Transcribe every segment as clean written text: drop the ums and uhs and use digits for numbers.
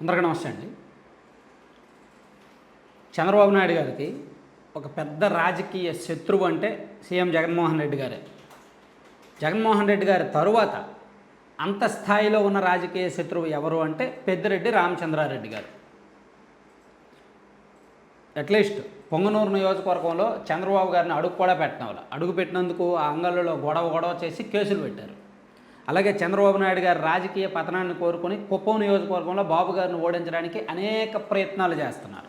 అందరికీ నమస్తే అండి. చంద్రబాబు నాయుడు గారికి ఒక పెద్ద రాజకీయ శత్రువు అంటే సీఎం జగన్మోహన్ రెడ్డి గారే. జగన్మోహన్ రెడ్డి గారి తరువాత అంత స్థాయిలో ఉన్న రాజకీయ శత్రువు ఎవరు అంటే పెద్దిరెడ్డి రామచంద్రారెడ్డి గారు. అట్లీస్ట్ పొంగనూరు నియోజకవర్గంలో చంద్రబాబు గారిని అడుగు కూడా పెట్టినవాళ్ళు, అడుగు పెట్టినందుకు ఆ అంగళ్ళలో గొడవ చేసి కేసులు పెట్టారు. అలాగే చంద్రబాబు నాయుడు గారి రాజకీయ పతనాన్ని కోరుకొని కుప్పం నియోజకవర్గంలో బాబు గారిని ఓడించడానికి అనేక ప్రయత్నాలు చేస్తున్నారు.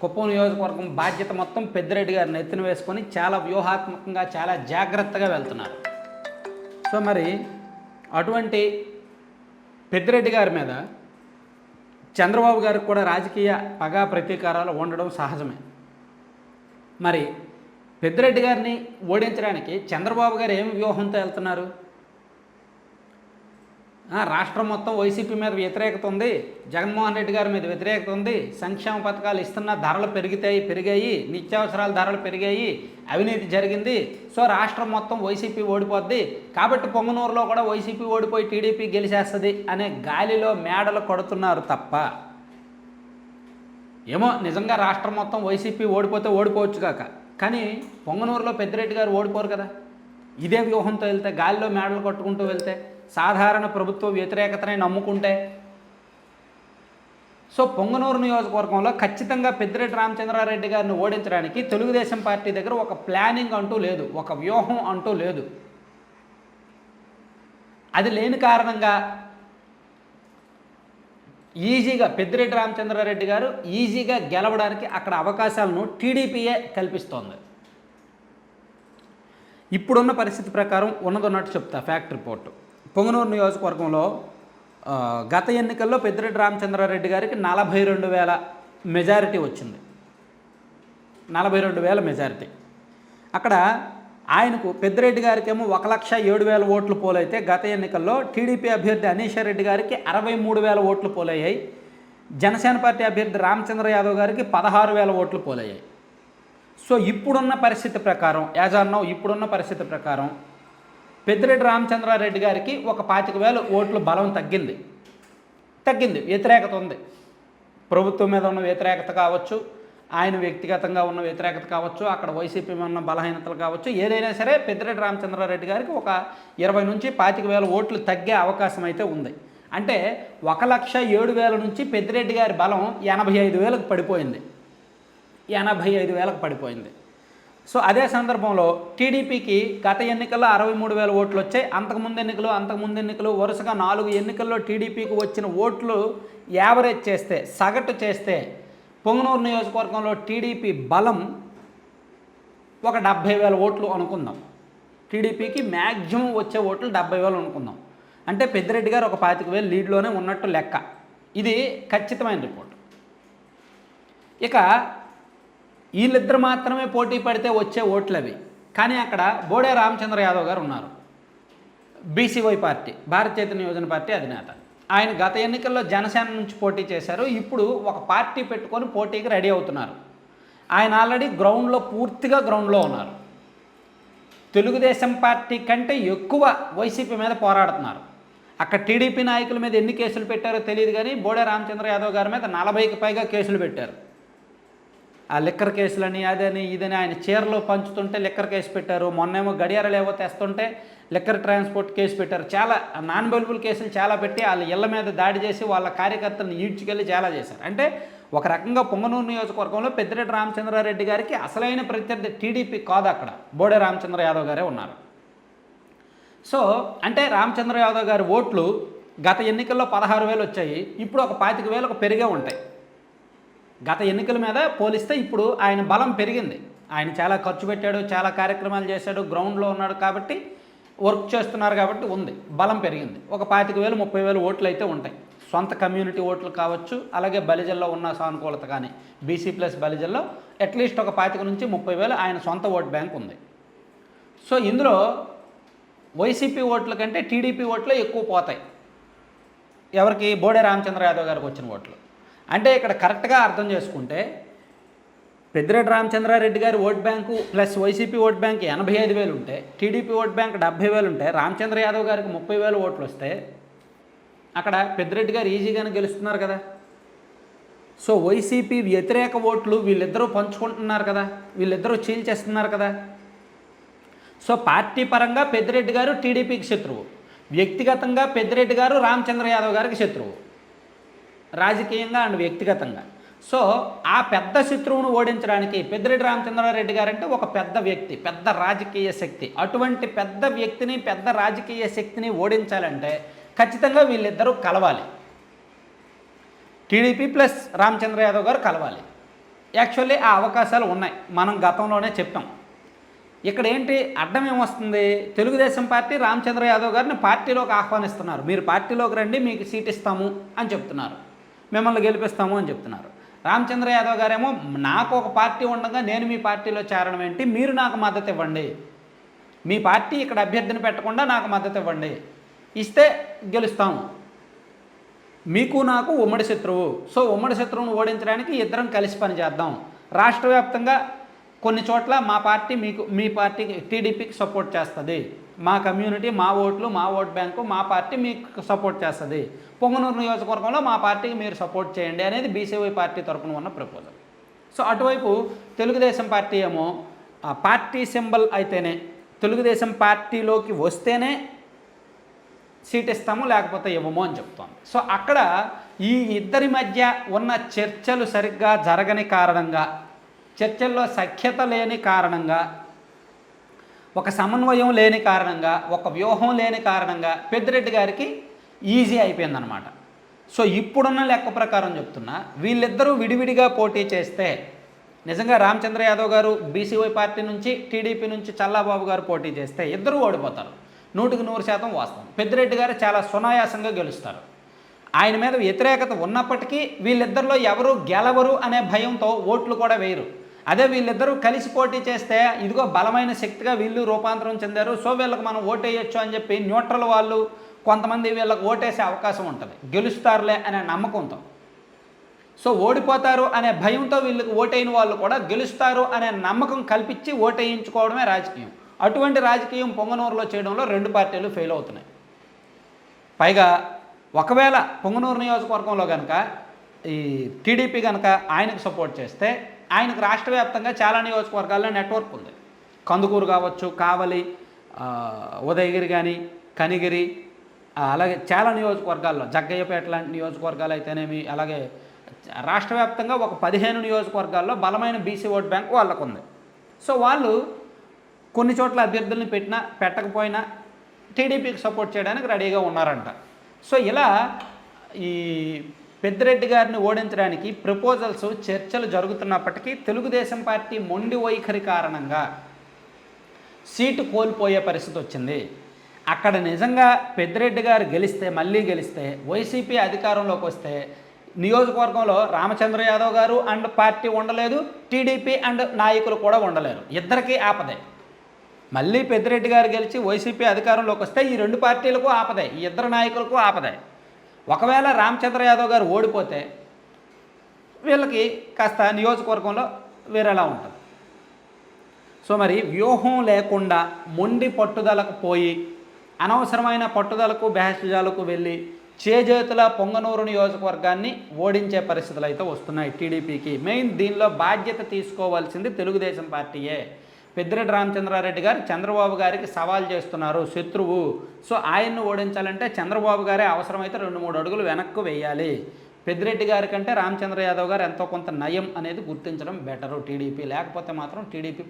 కుప్పం నియోజకవర్గం బాధ్యత మొత్తం పెద్దిరెడ్డి గారిని ఎత్తున వేసుకొని చాలా వ్యూహాత్మకంగా చాలా జాగ్రత్తగా వెళ్తున్నారు. సో మరి అటువంటి పెద్దిరెడ్డి గారి మీద చంద్రబాబు గారికి కూడా రాజకీయ పగా ప్రతీకారాలు ఉండడం సహజమే. మరి పెద్దిరెడ్డి గారిని ఓడించడానికి చంద్రబాబు గారు ఏమి వ్యూహంతో వెళ్తున్నారు? రాష్ట్రం మొత్తం వైసీపీ మీద వ్యతిరేకత ఉంది, జగన్మోహన్ రెడ్డి గారి మీద వ్యతిరేకత ఉంది, సంక్షేమ పథకాలు ఇస్తున్న ధరలు పెరిగాయి, నిత్యావసరాల ధరలు పెరిగాయి, అవినీతి జరిగింది, సో రాష్ట్రం మొత్తం వైసీపీ ఓడిపోద్ది, కాబట్టి పొంగనూరులో కూడా వైసీపీ ఓడిపోయి టీడీపీ గెలిచేస్తుంది అనే గాలిలో మేడలు కొడుతున్నారు తప్ప, ఏమో నిజంగా రాష్ట్రం మొత్తం వైసీపీ ఓడిపోతే ఓడిపోవచ్చు కాక, కానీ పొంగనూరులో పెద్దిరెడ్డి గారు ఓడిపోరు కదా. ఇదే వ్యూహంతో వెళ్తే, గాలిలో మేడలు కొట్టుకుంటూ వెళ్తే, సాధారణ ప్రభుత్వ వ్యతిరేకతనే నమ్ముకుంటే, సో పొంగనూరు నియోజకవర్గంలో ఖచ్చితంగా పెద్దిరెడ్డి రామచంద్రారెడ్డి గారిని ఓడించడానికి తెలుగుదేశం పార్టీ దగ్గర ఒక ప్లానింగ్ అంటూ లేదు, ఒక వ్యూహం అంటూ లేదు. అది లేని కారణంగా ఈజీగా పెద్దిరెడ్డి రామచంద్రారెడ్డి గారు ఈజీగా గెలవడానికి అక్కడ అవకాశాలను టీడీపీయే కల్పిస్తోంది. ఇప్పుడున్న పరిస్థితి ప్రకారం ఉన్నదన్నట్టు చెప్తా. ఫ్యాక్ట్ రిపోర్టు పొంగనూరు నియోజకవర్గంలో గత ఎన్నికల్లో పెద్దిరెడ్డి రామచంద్రారెడ్డి గారికి 42,000 మెజారిటీ వచ్చింది. 42,000 మెజారిటీ. అక్కడ ఆయనకు పెద్దిరెడ్డి గారికి ఏమో 1,07,000 ఓట్లు పోలైతే, గత ఎన్నికల్లో టీడీపీ అభ్యర్థి అనీషారెడ్డి గారికి 63,000 ఓట్లు పోలయ్యాయి. జనసేన పార్టీ అభ్యర్థి రామచంద్ర యాదవ్ గారికి 16,000 ఓట్లు పోలయ్యాయి. సో ఇప్పుడున్న పరిస్థితి ప్రకారం, యాజ్ ఆర్ నౌ ఇప్పుడున్న పరిస్థితి ప్రకారం పెద్దిరెడ్డి రామచంద్రారెడ్డి గారికి ఒక 25,000 ఓట్లు బలం తగ్గింది. వ్యతిరేకత ఉంది. ప్రభుత్వం మీద ఉన్న వ్యతిరేకత కావచ్చు, ఆయన వ్యక్తిగతంగా ఉన్న వ్యతిరేకత కావచ్చు, అక్కడ వైసీపీ మీద ఉన్న బలహీనతలు కావచ్చు, ఏదైనా సరే పెద్దిరెడ్డి రామచంద్రారెడ్డి గారికి ఒక 20,000 నుంచి 25,000 ఓట్లు తగ్గే అవకాశం అయితే ఉంది. అంటే 1,07,000 నుంచి పెద్దిరెడ్డి గారి బలం 85,000కు పడిపోయింది. 85,000కు పడిపోయింది. సో అదే సందర్భంలో టీడీపీకి గత ఎన్నికల్లో 63,000 ఓట్లు వచ్చాయి. అంతకుముందు ఎన్నికలు వరుసగా 4 ఎన్నికల్లో టీడీపీకి వచ్చిన ఓట్లు యావరేజ్ చేస్తే, సగటు చేస్తే పొంగనూరు నియోజకవర్గంలో టీడీపీ బలం ఒక 70,000 ఓట్లు అనుకుందాం. టీడీపీకి మ్యాక్సిమం వచ్చే ఓట్లు 70,000 అనుకుందాం. అంటే పెద్దిరెడ్డి గారు ఒక 25,000 లీడ్లోనే ఉన్నట్టు లెక్క. ఇది ఖచ్చితమైన రిపోర్ట్. ఇక వీళ్ళిద్దరు మాత్రమే పోటీ పడితే వచ్చే ఓట్లు అవి. కానీ అక్కడ బోడే రామచంద్ర యాదవ్ గారు ఉన్నారు, బీసీవై పార్టీ, భారత చైతన్య యోజన పార్టీ అధినేత. ఆయన గత ఎన్నికల్లో జనసేన నుంచి పోటీ చేశారు. ఇప్పుడు ఒక పార్టీ పెట్టుకొని పోటీకి రెడీ అవుతున్నారు. ఆయన ఆల్రెడీ పూర్తిగా గ్రౌండ్లో ఉన్నారు. తెలుగుదేశం పార్టీ కంటే ఎక్కువ వైసీపీ మీద పోరాడుతున్నారు. అక్కడ టీడీపీ నాయకుల మీద ఎన్ని కేసులు పెట్టారో తెలియదు, కానీ బోడే రామచంద్ర యాదవ్ గారి మీద 40కి పైగా కేసులు పెట్టారు. ఆ లిక్కర్ కేసులని అదని ఇదని, ఆయన చీరలో పంచుతుంటే లిక్కర్ కేసు పెట్టారు. మొన్నేమో గడియారాలు ఏవో తెస్తుంటే లిక్కర్ ట్రాన్స్పోర్ట్ కేసు పెట్టారు. చాలా నాన్ అవైలబుల్ కేసులు చాలా పెట్టి వాళ్ళ ఇళ్ల మీద దాడి చేసి వాళ్ళ కార్యకర్తలను ఈడ్చుకెళ్ళి చాలా చేశారు. అంటే ఒక రకంగా పొంగనూరు నియోజకవర్గంలో పెద్దిరెడ్డి రామచంద్రారెడ్డి గారికి అసలైన ప్రత్యర్థి టీడీపీ కాదు, అక్కడ బోడే రామచంద్ర యాదవ్ గారే ఉన్నారు. సో అంటే రామచంద్ర యాదవ్ గారి ఓట్లు గత ఎన్నికల్లో 16,000 వచ్చాయి. ఇప్పుడు ఒక 25,000కు పెరిగే ఉంటాయి. గత ఎన్నికల మీద పోలిస్తే ఇప్పుడు ఆయన బలం పెరిగింది. ఆయన చాలా ఖర్చు పెట్టాడు, చాలా కార్యక్రమాలు చేశాడు, గ్రౌండ్లో ఉన్నాడు కాబట్టి, వర్క్ చేస్తున్నారు కాబట్టి ఉంది, బలం పెరిగింది. ఒక 25,000 30,000 ఓట్లు అయితే ఉంటాయి. సొంత కమ్యూనిటీ ఓట్లు కావచ్చు, అలాగే బలిజల్లో ఉన్న సానుకూలత కానీ, బీసీ ప్లస్ బలిజల్లో అట్లీస్ట్ ఒక 25,000 నుంచి 30,000 ఆయన సొంత ఓట్ బ్యాంక్ ఉంది. సో ఇందులో వైసీపీ ఓట్ల కంటే టీడీపీ ఓట్లే ఎక్కువ పోతాయి. ఎవరికి? బోడే రామచంద్ర యాదవ్ గారికి వచ్చిన ఓట్లు. అంటే ఇక్కడ కరెక్ట్గా అర్థం చేసుకుంటే పెద్దిరెడ్డి రామచంద్రారెడ్డి గారి vote bank plus YCP vote bank 85,000 ఉంటే, టీడీపీ ఓట్ బ్యాంక్ 70,000 ఉంటే, రామచంద్ర యాదవ్ గారికి 30,000 ఓట్లు వస్తే అక్కడ పెద్దిరెడ్డి గారు ఈజీగానే గెలుస్తున్నారు కదా. సో వైసీపీ వ్యతిరేక ఓట్లు వీళ్ళిద్దరూ పంచుకుంటున్నారు కదా, వీళ్ళిద్దరూ చీల్చేస్తున్నారు కదా. సో పార్టీ పరంగా పెద్దిరెడ్డి గారు టీడీపీకి శత్రువు, వ్యక్తిగతంగా పెద్దిరెడ్డి గారు రామచంద్ర యాదవ్ గారికి శత్రువు, రాజకీయంగా అండ్ వ్యక్తిగతంగా. సో ఆ పెద్ద శత్రువును ఓడించడానికి పెద్దిరెడ్డి రామచంద్రారెడ్డి గారు అంటే ఒక పెద్ద వ్యక్తి, పెద్ద రాజకీయ శక్తి. అటువంటి పెద్ద వ్యక్తిని, పెద్ద రాజకీయ శక్తిని ఓడించాలంటే ఖచ్చితంగా వీళ్ళిద్దరూ కలవాలి. టీడీపీ ప్లస్ రామచంద్ర యాదవ్ గారు కలవాలి. యాక్చువల్లీ ఆ అవకాశాలు ఉన్నాయి, మనం గతంలోనే చెప్పాం. ఇక్కడ ఏంటి అడ్డం ఏమొస్తుంది, తెలుగుదేశం పార్టీ రామచంద్ర యాదవ్ గారిని పార్టీలోకి ఆహ్వానిస్తున్నారు. మీరు పార్టీలోకి రండి, మీకు సీట్ ఇస్తాము అని చెప్తున్నారు, మిమ్మల్ని గెలిపిస్తాము అని చెప్తున్నారు. రామచంద్ర యాదవ్ గారేమో నాకు ఒక పార్టీ ఉండగా నేను మీ పార్టీలో చేరడం ఏంటి, మీరు నాకు మద్దతు ఇవ్వండి, మీ పార్టీ ఇక్కడ అభ్యర్థిని పెట్టకుండా నాకు మద్దతు ఇవ్వండి, ఇస్తే గెలుస్తాము, మీకు నాకు ఉమ్మడి శత్రువు. సో ఉమ్మడి శత్రువును ఓడించడానికి ఇద్దరం కలిసి పనిచేద్దాం. రాష్ట్ర వ్యాప్తంగా కొన్ని చోట్ల మా పార్టీ మీ పార్టీకి టీడీపీకి సపోర్ట్ చేస్తుంది, మా కమ్యూనిటీ, మా ఓట్లు, మా ఓట్ బ్యాంకు, మా పార్టీ మీకు సపోర్ట్ చేస్తుంది, పొంగనూరు నియోజకవర్గంలో మా పార్టీకి మీరు సపోర్ట్ చేయండి అనేది బీసీవై పార్టీ తరపున ఉన్న ప్రపోజల్. సో అటువైపు తెలుగుదేశం పార్టీ ఏమో పార్టీ సింబల్ అయితేనే, తెలుగుదేశం పార్టీలోకి వస్తేనే సీట్ ఇస్తాము, లేకపోతే ఇవ్వము అని చెప్తోంది. సో అక్కడ ఈ ఇద్దరి మధ్య ఉన్న చర్చలు సరిగ్గా జరగని కారణంగా, చర్చల్లో సఖ్యత లేని కారణంగా, ఒక సమన్వయం లేని కారణంగా, ఒక వ్యూహం లేని కారణంగా పెద్దిరెడ్డి గారికి ఈజీ అయిపోయిందనమాట. సో ఇప్పుడున్న లెక్క ప్రకారం చెప్తున్నా, వీళ్ళిద్దరూ విడివిడిగా పోటీ చేస్తే నిజంగా రామచంద్ర యాదవ్ గారు బీసీవై పార్టీ నుంచి, టీడీపీ నుంచి చల్లాబాబు గారు పోటీ చేస్తే ఇద్దరూ ఓడిపోతారు, 100% వాస్తవం. పెద్దిరెడ్డి గారు చాలా సునాయాసంగా గెలుస్తారు. ఆయన మీద వ్యతిరేకత ఉన్నప్పటికీ వీళ్ళిద్దరిలో ఎవరు గెలవరు అనే భయంతో ఓట్లు కూడా వేయరు. అదే వీళ్ళిద్దరూ కలిసి పోటీ చేస్తే ఇదిగో బలమైన శక్తిగా వీళ్ళు రూపాంతరం చెందారు, సో వీళ్ళకి మనం ఓటేయచ్చు అని చెప్పి న్యూట్రల్ వాళ్ళు కొంతమంది వీళ్ళకి ఓటేసే అవకాశం ఉంటుంది, గెలుస్తారులే అనే నమ్మకంతో. సో ఓడిపోతారు అనే భయంతో వీళ్ళకి ఓటైన వాళ్ళు కూడా గెలుస్తారు అనే నమ్మకం కల్పించి ఓటేయించుకోవడమే రాజకీయం. అటువంటి రాజకీయం పొంగనూరులో చేయడంలో రెండు పార్టీలు ఫెయిల్ అవుతున్నాయి. పైగా ఒకవేళ పొంగనూరు నియోజకవర్గంలో కనుక ఈ టీడీపీ కనుక ఆయనకు సపోర్ట్ చేస్తే ఆయనకు రాష్ట్ర వ్యాప్తంగా చాలా నియోజకవర్గాల్లో నెట్వర్క్ ఉంది. కందుకూరు కావచ్చు, కావలి, ఉదయగిరి కానీ, కనిగిరి, అలాగే చాలా నియోజకవర్గాల్లో జగ్గయ్యపేట లాంటి నియోజకవర్గాలు అయితేనేమి, అలాగే రాష్ట్ర వ్యాప్తంగా ఒక 15 నియోజకవర్గాల్లో బలమైన బీసీ ఓట్ బ్యాంక్ వాళ్ళకు ఉంది. సో వాళ్ళు కొన్ని చోట్ల అభ్యర్థుల్ని పెట్టినా పెట్టకపోయినా టీడీపీకి సపోర్ట్ చేయడానికి రెడీగా ఉన్నారంట. సో ఇలా ఈ పెద్దిరెడ్డి గారిని ఓడించడానికి ప్రపోజల్స్, చర్చలు జరుగుతున్నప్పటికీ తెలుగుదేశం పార్టీ మొండి వైఖరి కారణంగా సీటు కోల్పోయే పరిస్థితి వచ్చింది. అక్కడ నిజంగా పెద్దిరెడ్డి గారు గెలిస్తే, మళ్ళీ గెలిస్తే, వైసీపీ అధికారంలోకి వస్తే నియోజకవర్గంలో రామచంద్ర యాదవ్ గారు అండ్ పార్టీ ఉండలేదు, టీడీపీ అండ్ నాయకులు కూడా ఉండలేరు, ఇద్దరికీ ఆపదే. మళ్ళీ పెద్దిరెడ్డి గారు గెలిచి వైసీపీ అధికారంలోకి వస్తే ఈ రెండు పార్టీలకు ఆపదే, ఈ ఇద్దరు నాయకులకు ఆపదే. ఒకవేళ రామచంద్ర యాదవ్ గారు ఓడిపోతే వీళ్ళకి కాస్త నియోజకవర్గంలో వేరేలా ఉంటుంది. సో మరి వ్యూహం లేకుండా మొండి పట్టుదలకు పోయి అనవసరమైన పట్టుదలకు, బెహస్జాలకు వెళ్ళి చేజేతుల పొంగనూరు నియోజకవర్గాన్ని ఓడించే పరిస్థితులు అయితే వస్తున్నాయి టీడీపీకి. మెయిన్ దీనిలో బాధ్యత తీసుకోవాల్సింది తెలుగుదేశం పార్టీయే. పెద్దిరెడ్డి రామచంద్రారెడ్డి గారు చంద్రబాబు గారికి సవాల్ చేస్తున్నారు, శత్రువు. సో ఆయన్ని ఓడించాలంటే చంద్రబాబు గారే అవసరమైతే 2-3 అడుగులు వెనక్కు వేయాలి. పెద్దిరెడ్డి గారి కంటే రామచంద్ర యాదవ్ గారు ఎంతో కొంత నయం అనేది గుర్తించడం బెటరు టీడీపీ. లేకపోతే మాత్రం టీడీపీ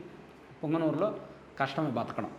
పొంగనూరులో కష్టమే బతకడం.